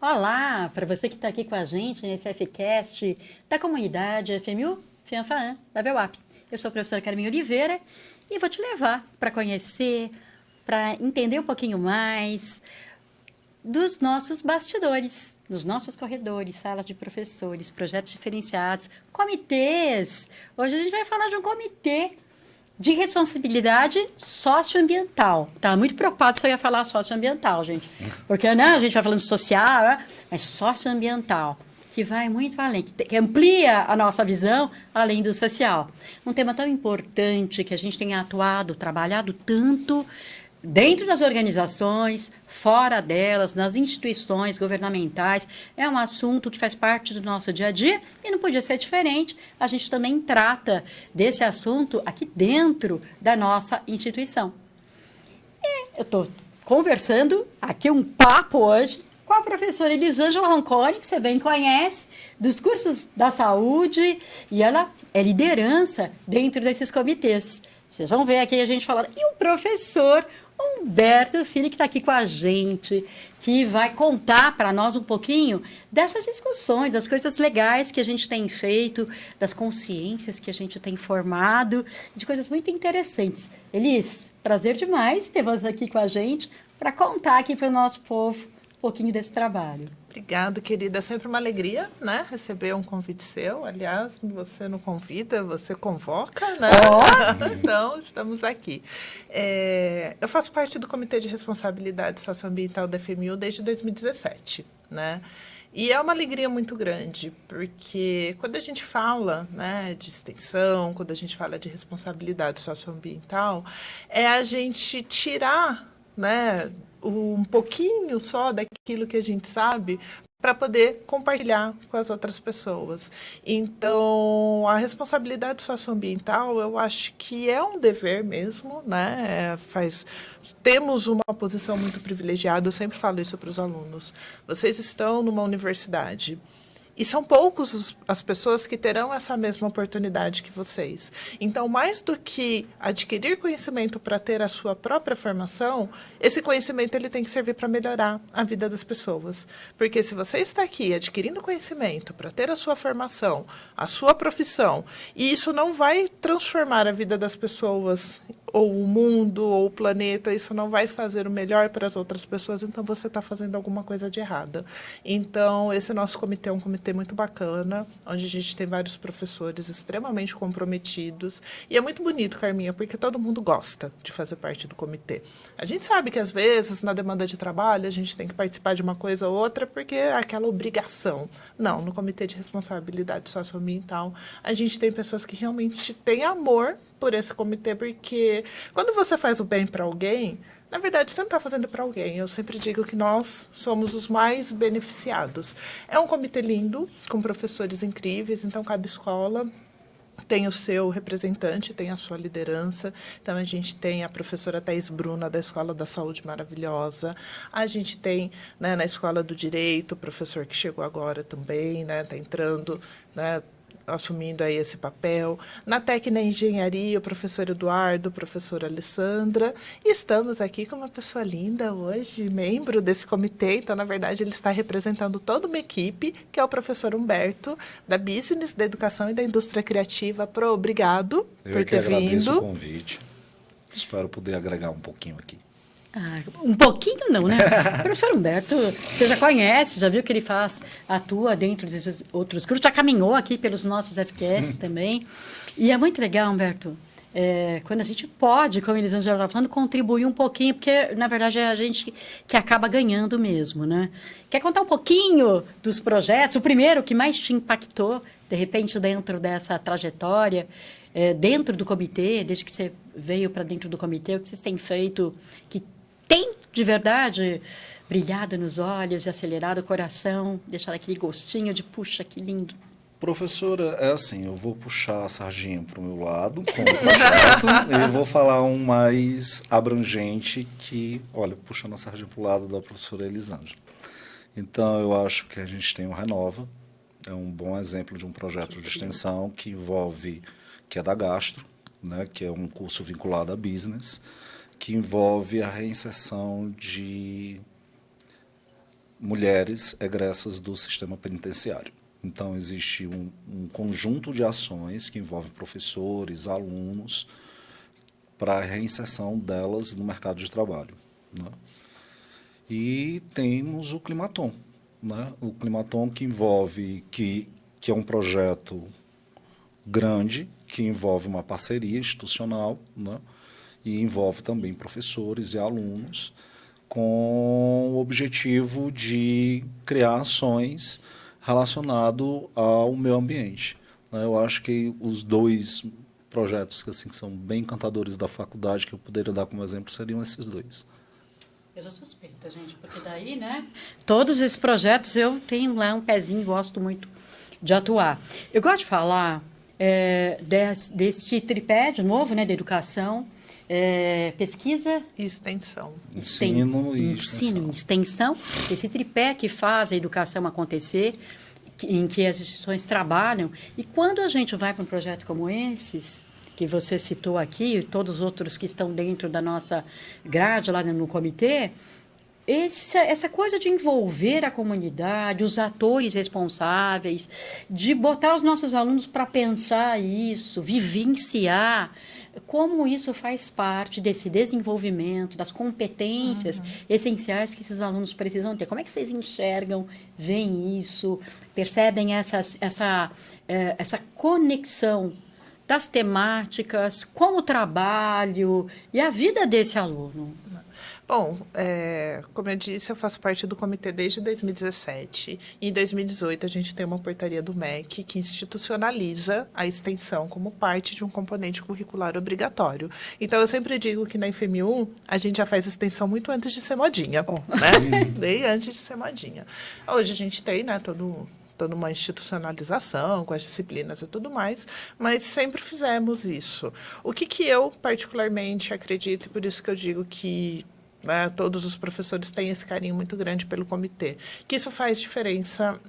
Olá, para você que está aqui com a gente nesse FCast da comunidade FMU Fianfaan da VEUAP. Eu sou a professora Carmen Oliveira e vou te levar para conhecer, para entender um pouquinho mais dos nossos bastidores, dos nossos corredores, salas de professores, projetos diferenciados, comitês. Hoje a gente vai falar de um comitê de responsabilidade socioambiental. Estava muito preocupado se eu ia falar socioambiental, gente. Porque né, a gente vai falando social, né, mas socioambiental, que vai muito além, que amplia a nossa visão além do social. Um tema tão importante que a gente tem atuado, trabalhado tanto dentro das organizações, fora delas, nas instituições governamentais. É um assunto que faz parte do nosso dia a dia e não podia ser diferente. A gente também trata desse assunto aqui dentro da nossa instituição. E eu estou conversando aqui um papo hoje com a professora Elisângela Roncone, que você bem conhece, dos cursos da saúde, e ela é liderança dentro desses comitês. Vocês vão ver aqui a gente falando. E o professor Humberto Filho, que está aqui com a gente, que vai contar para nós um pouquinho dessas discussões, das coisas legais que a gente tem feito, das consciências que a gente tem formado, de coisas muito interessantes. Elis, prazer demais ter você aqui com a gente para contar aqui para o nosso povo um pouquinho desse trabalho. Obrigada, querida. É sempre uma alegria, né? Receber um convite seu. Aliás, você não convida, você convoca, né? Oh! Então, estamos aqui. Eu faço parte do Comitê de Responsabilidade Socioambiental da FMU desde 2017, né? E é uma alegria muito grande, porque quando a gente fala, né, de extensão, quando a gente fala de responsabilidade socioambiental, é a gente tirar, né, um pouquinho só daquilo que a gente sabe para poder compartilhar com as outras pessoas. Então, a responsabilidade socioambiental, eu acho que é um dever mesmo, né? Temos uma posição muito privilegiada, eu sempre falo isso para os alunos. Vocês estão numa universidade. E são poucos as pessoas que terão essa mesma oportunidade que vocês. Então, mais do que adquirir conhecimento para ter a sua própria formação, esse conhecimento ele tem que servir para melhorar a vida das pessoas. Porque se você está aqui adquirindo conhecimento para ter a sua formação, a sua profissão, e isso não vai transformar a vida das pessoas, ou o mundo, ou o planeta, isso não vai fazer o melhor para as outras pessoas, então você está fazendo alguma coisa de errada. Então, esse nosso comitê é um comitê muito bacana, onde a gente tem vários professores extremamente comprometidos, e é muito bonito, Carminha, porque todo mundo gosta de fazer parte do comitê. A gente sabe que, às vezes, na demanda de trabalho, a gente tem que participar de uma coisa ou outra, porque é aquela obrigação. Não, no Comitê de Responsabilidade Socioambiental, a gente tem pessoas que realmente têm amor por esse comitê, porque quando você faz o bem para alguém, na verdade, você não está fazendo para alguém. Eu sempre digo que nós somos os mais beneficiados. É um comitê lindo, com professores incríveis, então cada escola tem o seu representante, tem a sua liderança. Então, a gente tem a professora Thais Bruna, da Escola da Saúde maravilhosa. A gente tem, né, na Escola do Direito, o professor que chegou agora também, né, está entrando, né, assumindo aí esse papel. Na técnica engenharia, o professor Eduardo, a professora Alessandra. E estamos aqui com uma pessoa linda hoje, membro desse comitê. Então, na verdade, ele está representando toda uma equipe, que é o professor Humberto, da Business, da Educação e da Indústria Criativa. Obrigado por ter vindo. Eu agradeço o convite. Espero poder agregar um pouquinho aqui. Um pouquinho não, né? O professor Humberto, você já conhece, já viu que ele atua dentro desses outros cursos, já caminhou aqui pelos nossos FQS também. E é muito legal, Humberto, quando a gente pode, como eles já estavam falando, contribuir um pouquinho, porque, na verdade, é a gente que acaba ganhando mesmo, né? Quer contar um pouquinho dos projetos? O primeiro que mais te impactou, de repente, dentro dessa trajetória, dentro do comitê, desde que você veio para dentro do comitê, o que vocês têm feito, que tem, de verdade, brilhado nos olhos e acelerado o coração, deixado aquele gostinho de, puxa, que lindo. Professora, é assim, eu vou puxar a sardinha para o meu lado, como projeto, e eu vou falar um mais abrangente que, olha, puxando a sardinha para o lado da professora Elisângela. Então, eu acho que a gente tem o Renova, é um bom exemplo de um projeto de extensão que envolve, que é da Gastro, né, que é um curso vinculado a business, que envolve a reinserção mulheres egressas do sistema penitenciário. Então, existe um conjunto de ações que envolvem professores, alunos, para a reinserção delas no mercado de trabalho, né? E temos o Climaton, né? O Climaton que envolve, que é um projeto grande, que envolve uma parceria institucional, né? E envolve também professores e alunos, com o objetivo de criar ações relacionadas ao meio ambiente, né? Eu acho que os dois projetos assim, que são bem encantadores da faculdade, que eu poderia dar como exemplo, seriam esses dois. Eu sou suspeita, gente, porque daí, né? Todos esses projetos eu tenho lá um pezinho, gosto muito de atuar. Eu gosto de falar desse tripé, de novo, né, da educação, pesquisa... E extensão. Ensino e extensão. Esse tripé que faz a educação acontecer, em que as instituições trabalham. E quando a gente vai para um projeto como esses, que você citou aqui, e todos os outros que estão dentro da nossa grade lá no comitê, essa coisa de envolver a comunidade, os atores responsáveis, de botar os nossos alunos para pensar isso, vivenciar, como isso faz parte desse desenvolvimento, das competências essenciais que esses alunos precisam ter. Como é que vocês enxergam, veem isso, percebem essa conexão das temáticas com o trabalho e a vida desse aluno? Bom, como eu disse, eu faço parte do comitê desde 2017. E em 2018, a gente tem uma portaria do MEC que institucionaliza a extensão como parte de um componente curricular obrigatório. Então, eu sempre digo que na FMU, a gente já faz extensão muito antes de ser modinha, né? Bem antes de ser modinha. Hoje a gente tem, né, toda uma institucionalização com as disciplinas e tudo mais, mas sempre fizemos isso. O que eu particularmente acredito, e por isso que eu digo que, né, todos os professores têm esse carinho muito grande pelo comitê, que isso faz diferença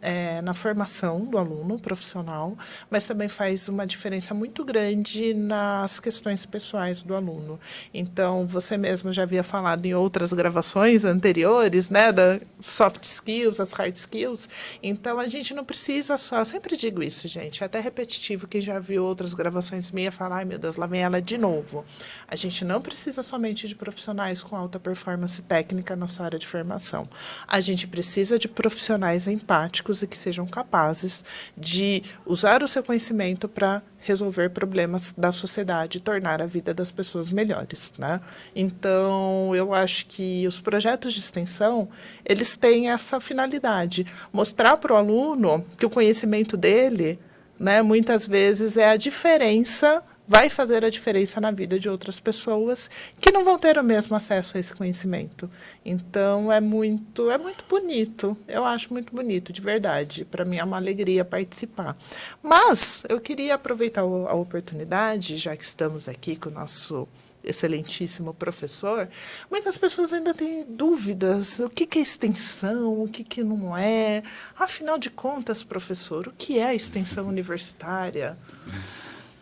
na formação do aluno profissional, mas também faz uma diferença muito grande nas questões pessoais do aluno. Então, você mesmo já havia falado em outras gravações anteriores, né, da soft skills, as hard skills. Então, a gente não precisa só... Eu sempre digo isso, gente, é até repetitivo. Quem já viu outras gravações minhas fala, ai, meu Deus, lá vem ela de novo. A gente não precisa somente de profissionais com alta performance técnica na sua área de formação. A gente precisa de profissionais empáticos e que sejam capazes de usar o seu conhecimento para resolver problemas da sociedade e tornar a vida das pessoas melhores, né? Então, eu acho que os projetos de extensão, eles têm essa finalidade, mostrar para o aluno que o conhecimento dele, né, muitas vezes é a diferença, vai fazer a diferença na vida de outras pessoas que não vão ter o mesmo acesso a esse conhecimento. Então, é muito bonito. Eu acho muito bonito, de verdade. Para mim é uma alegria participar. Mas eu queria aproveitar a oportunidade, já que estamos aqui com o nosso excelentíssimo professor, muitas pessoas ainda têm dúvidas. O que é extensão? O que não é? Afinal de contas, professor, o que é a extensão universitária?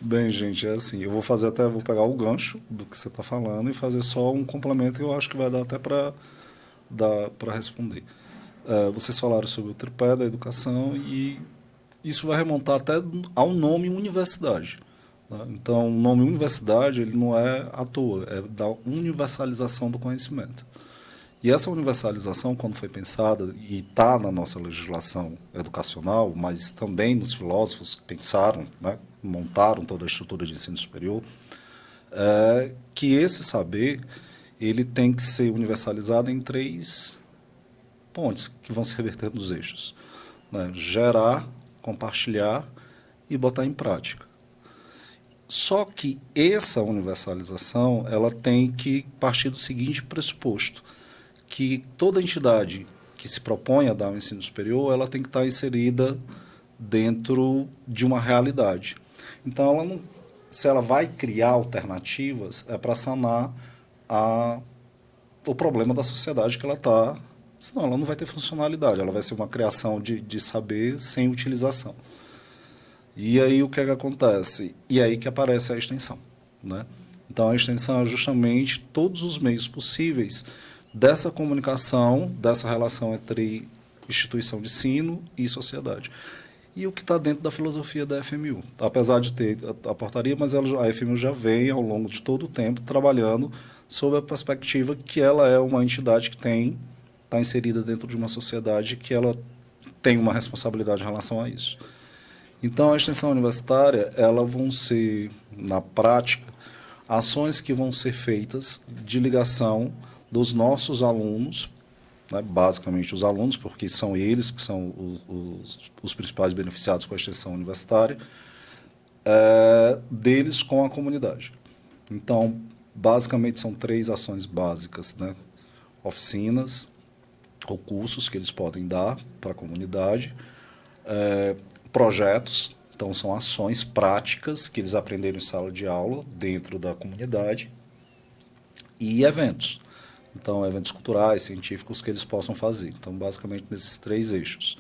Bem, gente, é assim, vou pegar o gancho do que você está falando e fazer só um complemento que eu acho que vai dar até para responder. Vocês falaram sobre o tripé da educação e isso vai remontar até ao nome universidade, né? Então, o nome universidade ele não é à toa, é da universalização do conhecimento. E essa universalização, quando foi pensada, e está na nossa legislação educacional, mas também nos filósofos que pensaram, né, montaram toda a estrutura de ensino superior, que esse saber ele tem que ser universalizado em 3 pontes que vão se reverter nos eixos, né? Gerar, compartilhar e botar em prática. Só que essa universalização ela tem que partir do seguinte pressuposto, que toda entidade que se propõe a dar um ensino superior, ela tem que estar inserida dentro de uma realidade. Então, ela não, se ela vai criar alternativas, é para sanar o problema da sociedade que ela está, senão ela não vai ter funcionalidade, ela vai ser uma criação de saber sem utilização. E aí o que é que acontece? E aí que aparece a extensão, né? Então, a extensão é justamente todos os meios possíveis dessa comunicação, dessa relação entre instituição de ensino e sociedade. E o que está dentro da filosofia da FMU. Apesar de ter a portaria, mas a FMU já vem, ao longo de todo o tempo, trabalhando sob a perspectiva que ela é uma entidade que está inserida dentro de uma sociedade que ela tem uma responsabilidade em relação a isso. Então, a extensão universitária, elas vão ser, na prática, ações que vão ser feitas de ligação dos nossos alunos, né, basicamente os alunos, porque são eles que são os principais beneficiados com a extensão universitária, deles com a comunidade. Então, basicamente, são 3 ações básicas, né? Oficinas ou cursos que eles podem dar para a comunidade, projetos, então são ações práticas que eles aprenderam em sala de aula dentro da comunidade, e eventos. Então, eventos culturais, científicos que eles possam fazer. Então, basicamente, nesses 3 eixos.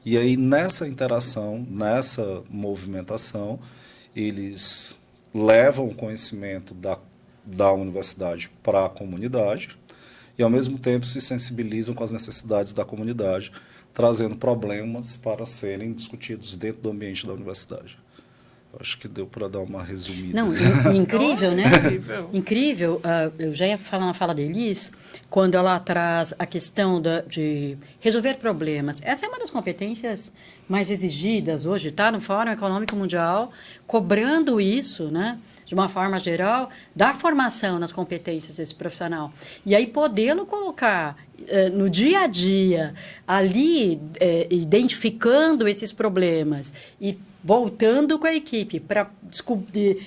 E aí, nessa interação, nessa movimentação, eles levam o conhecimento da universidade para a comunidade e, ao mesmo tempo, se sensibilizam com as necessidades da comunidade, trazendo problemas para serem discutidos dentro do ambiente da universidade. Acho que deu para dar uma resumida. Não, incrível, né? Incrível. Incrível. Eu já ia falar na fala da Elis, quando ela traz a questão de resolver problemas. Essa é uma das competências mais exigidas hoje, está no Fórum Econômico Mundial, cobrando isso, né? De uma forma geral, da formação nas competências desse profissional. E aí, podê-lo colocar no dia a dia, ali, identificando esses problemas e voltando com a equipe,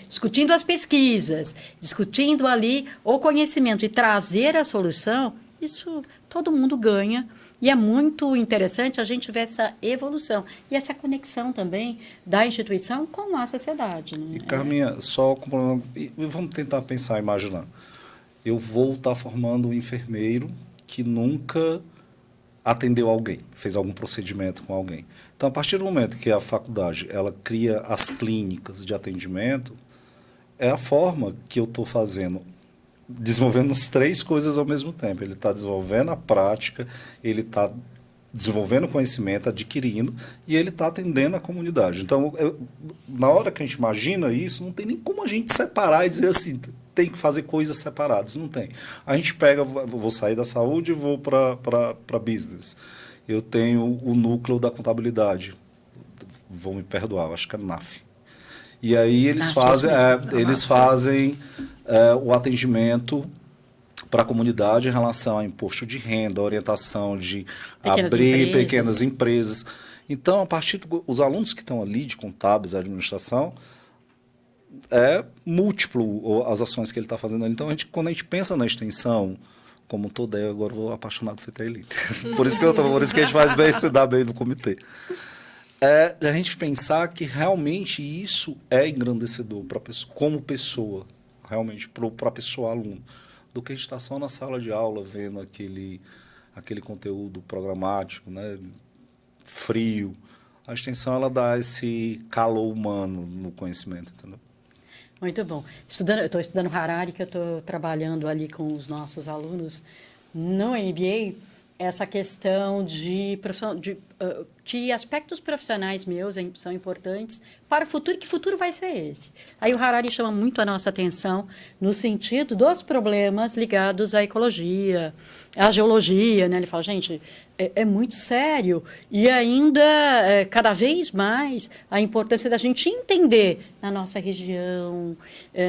discutindo as pesquisas, discutindo ali o conhecimento e trazer a solução, isso todo mundo ganha. E é muito interessante a gente ver essa evolução e essa conexão também da instituição com a sociedade. Né? E, Carminha, só complementando, vamos tentar pensar, imaginar. Eu vou estar formando um enfermeiro que nunca atendeu alguém, fez algum procedimento com alguém. Então, a partir do momento que a faculdade ela cria as clínicas de atendimento, é a forma que eu estou fazendo, desenvolvendo as 3 coisas ao mesmo tempo. Ele está desenvolvendo a prática, ele está desenvolvendo conhecimento, adquirindo, e ele está atendendo a comunidade. Então, na hora que a gente imagina isso, não tem nem como a gente separar e dizer assim, tem que fazer coisas separadas. Não tem. A gente pega, vou sair da saúde e vou para business. Eu tenho o núcleo da contabilidade. Vão me perdoar, acho que é NAF. E aí eles fazem o atendimento para a comunidade em relação a imposto de renda, orientação de abrir pequenas empresas. Então, a partir dos alunos que estão ali de contábeis, administração, é múltiplo as ações que ele está fazendo ali. Então, quando a gente pensa na extensão, como todo eu agora vou apaixonado por ele. Por isso que a gente faz bem se dar bem no comitê. A gente pensar que realmente isso é engrandecedor para como pessoa, realmente para a pessoa aluno, do que a gente está só na sala de aula vendo aquele conteúdo programático, né, frio. A extensão ela dá esse calor humano no conhecimento, entendeu? Muito bom. Eu estou estudando Harari, que eu estou trabalhando ali com os nossos alunos no MBA, essa questão de que aspectos profissionais meus são importantes para o futuro, que futuro vai ser esse? Aí o Harari chama muito a nossa atenção no sentido dos problemas ligados à ecologia, à geologia, né? Ele fala, gente, é muito sério e ainda cada vez mais a importância da gente entender na nossa região,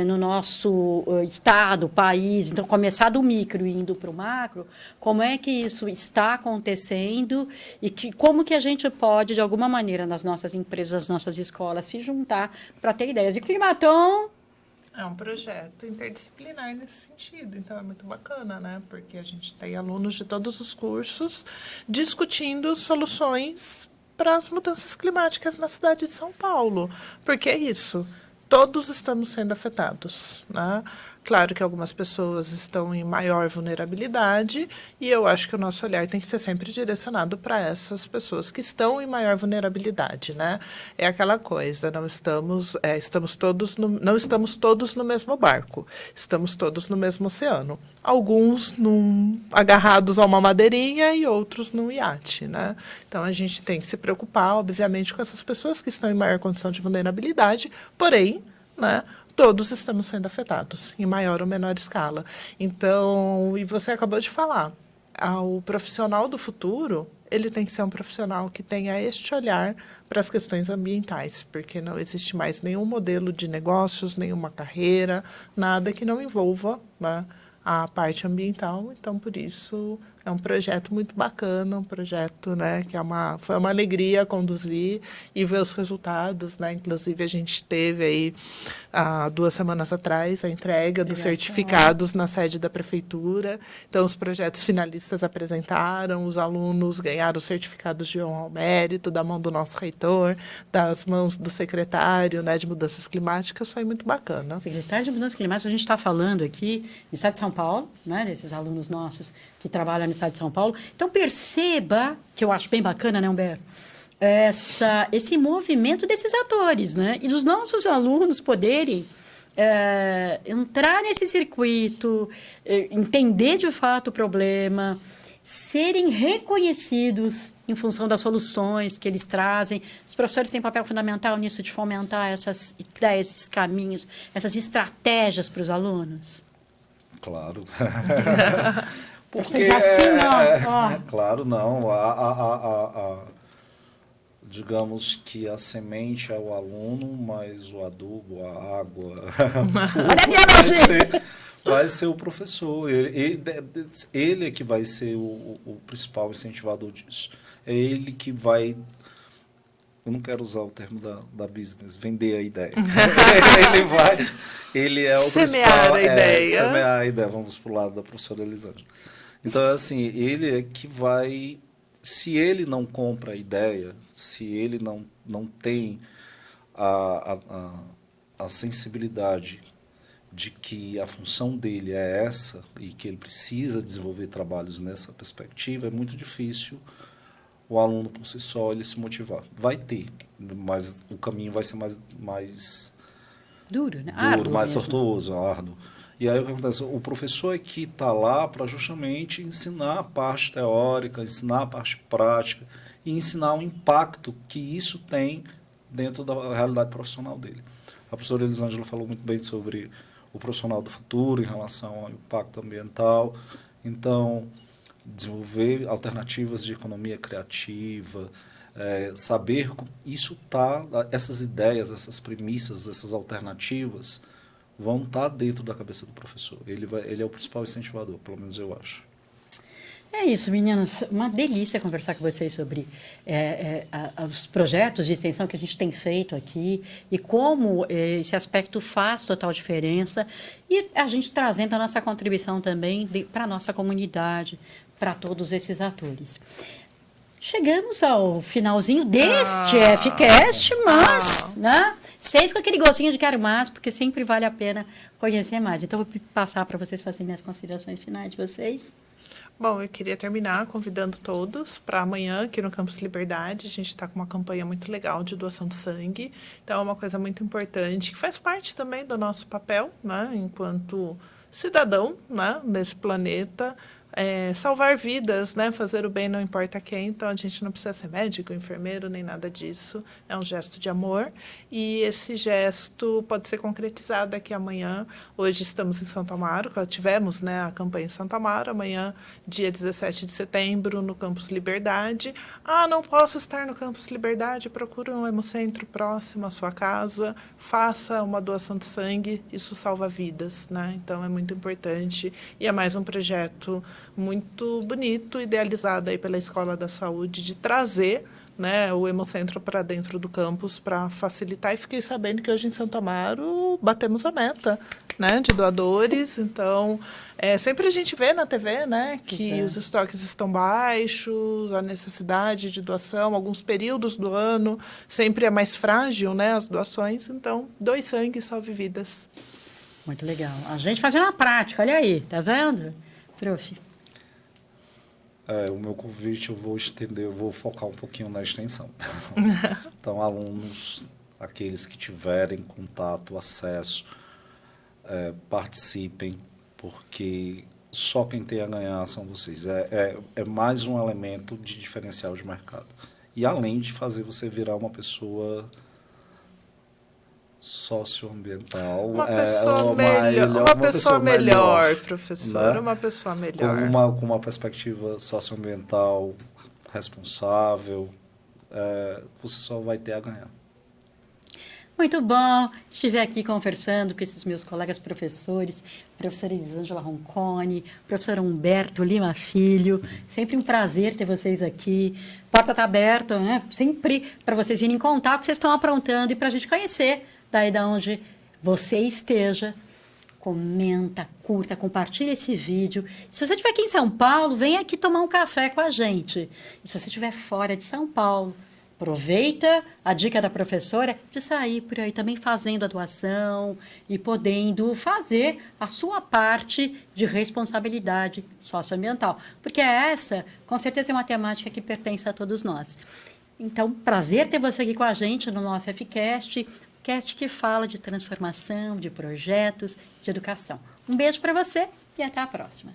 no nosso estado, país, então começar do micro e indo para o macro, como é que isso está acontecendo e como que a gente pode, de alguma maneira, nas nossas empresas, nas nossas escolas, se juntar para ter ideias. E Climaton é um projeto interdisciplinar nesse sentido, então é muito bacana, né? Porque a gente tem alunos de todos os cursos discutindo soluções para as mudanças climáticas na cidade de São Paulo. Porque é isso, todos estamos sendo afetados, né? Claro que algumas pessoas estão em maior vulnerabilidade e eu acho que o nosso olhar tem que ser sempre direcionado para essas pessoas que estão em maior vulnerabilidade, né? É aquela coisa, não estamos todos no mesmo barco, estamos todos no mesmo oceano. Alguns agarrados a uma madeirinha e outros num iate, né? Então, a gente tem que se preocupar, obviamente, com essas pessoas que estão em maior condição de vulnerabilidade, porém, né, todos estamos sendo afetados, em maior ou menor escala. Então, e você acabou de falar, o profissional do futuro, ele tem que ser um profissional que tenha este olhar para as questões ambientais, porque não existe mais nenhum modelo de negócios, nenhuma carreira, nada que não envolva, né, a parte ambiental. Então, por isso, é um projeto muito bacana, um projeto, né, que foi uma alegria conduzir e ver os resultados, né? Inclusive, a gente teve aí, há 2 semanas atrás, a entrega dos certificados na sede da prefeitura. Então, os projetos finalistas apresentaram, os alunos ganharam os certificados de honra ao mérito, da mão do nosso reitor, das mãos do secretário, né, de Mudanças Climáticas. Foi muito bacana. Secretário de Mudanças Climáticas, a gente está falando aqui no estado de São Paulo, né, desses alunos nossos que trabalham no estado de São Paulo. Então, perceba, que eu acho bem bacana, né, Humberto? Esse movimento desses atores, né? E dos nossos alunos poderem entrar nesse circuito, entender de fato o problema, serem reconhecidos em função das soluções que eles trazem. Os professores têm papel fundamental nisso, de fomentar essas ideias, esses caminhos, essas estratégias para os alunos. Claro. Porque assim, ó. Claro, não. Digamos que a semente é o aluno, mas o adubo, a água, vai ser o professor. Ele é que vai ser o principal incentivador disso. É ele que vai... Eu não quero usar o termo da business, vender a ideia. Ele é o semear principal... a ideia. Semear a ideia. Vamos para o lado da professora Elisângela. Então, assim, ele é que vai... Se ele não compra a ideia, se ele não tem a sensibilidade de que a função dele é essa e que ele precisa desenvolver trabalhos nessa perspectiva, é muito difícil o aluno por si só ele se motivar. Vai ter, mas o caminho vai ser mais duro, né? Duro, mais tortuoso, árduo. E aí o que acontece? O professor é que está lá para justamente ensinar a parte teórica, ensinar a parte prática e ensinar o impacto que isso tem dentro da realidade profissional dele. A professora Elisângela falou muito bem sobre o profissional do futuro em relação ao impacto ambiental. Então, desenvolver alternativas de economia criativa, saber essas ideias, essas premissas, essas alternativas vão estar dentro da cabeça do professor. Ele é o principal incentivador, pelo menos eu acho. É isso, meninos. Uma delícia conversar com vocês sobre os projetos de extensão que a gente tem feito aqui e como esse aspecto faz total diferença e a gente trazendo a nossa contribuição também para a nossa comunidade, para todos esses atores. Chegamos ao finalzinho deste FCast, mas né, sempre com aquele gostinho de quero mais, porque sempre vale a pena conhecer mais. Então, vou passar para vocês fazerem as considerações finais de vocês. Bom, eu queria terminar convidando todos para amanhã, aqui no Campus Liberdade. A gente está com uma campanha muito legal de doação de sangue. Então, é uma coisa muito importante, que faz parte também do nosso papel, né, enquanto cidadão, né, nesse planeta. Salvar vidas, né? Fazer o bem não importa quem, então a gente não precisa ser médico, enfermeiro, nem nada disso. É um gesto de amor e esse gesto pode ser concretizado aqui amanhã. Hoje estamos em Santo Amaro, tivemos, né, a campanha em Santo Amaro, amanhã, dia 17 de setembro, no Campus Liberdade. Não posso estar no Campus Liberdade, procure um hemocentro próximo à sua casa, faça uma doação de sangue, isso salva vidas, né? Então é muito importante e é mais um projeto muito bonito, idealizado aí pela Escola da Saúde, de trazer, né, o Hemocentro para dentro do campus para facilitar. E fiquei sabendo que hoje em Santo Amaro batemos a meta, né, de doadores. Então, sempre a gente vê na TV, né, que os estoques estão baixos, a necessidade de doação, alguns períodos do ano, sempre é mais frágil, né, as doações. Então, doe sangue e salve vidas. Muito legal. A gente fazendo na prática, olha aí, tá vendo, prof? O meu convite eu vou estender, eu vou focar um pouquinho na extensão. Então, alunos, aqueles que tiverem contato, acesso, participem, porque só quem tem a ganhar são vocês. É mais um elemento de diferencial de mercado. E além de fazer você virar uma pessoa socioambiental, uma pessoa melhor, professor, né? Uma pessoa melhor. Com uma perspectiva socioambiental responsável, você só vai ter a ganhar. Muito bom. Estive aqui conversando com esses meus colegas professores, professora Elisângela Roncone, professor Humberto Lima Filho. Sempre um prazer ter vocês aqui. Porta está aberta, né? Sempre para vocês virem contar o que vocês estão aprontando e para a gente conhecer daí da onde você esteja. Comenta, curta, compartilha esse vídeo. Se você estiver aqui em São Paulo, vem aqui tomar um café com a gente. E se você estiver fora de São Paulo, aproveita a dica da professora de sair por aí também fazendo a doação e podendo fazer a sua parte de responsabilidade socioambiental. Porque essa, com certeza, é uma temática que pertence a todos nós. Então, prazer ter você aqui com a gente no nosso FCast, cast que fala de transformação, de projetos, de educação. Um beijo para você e até a próxima.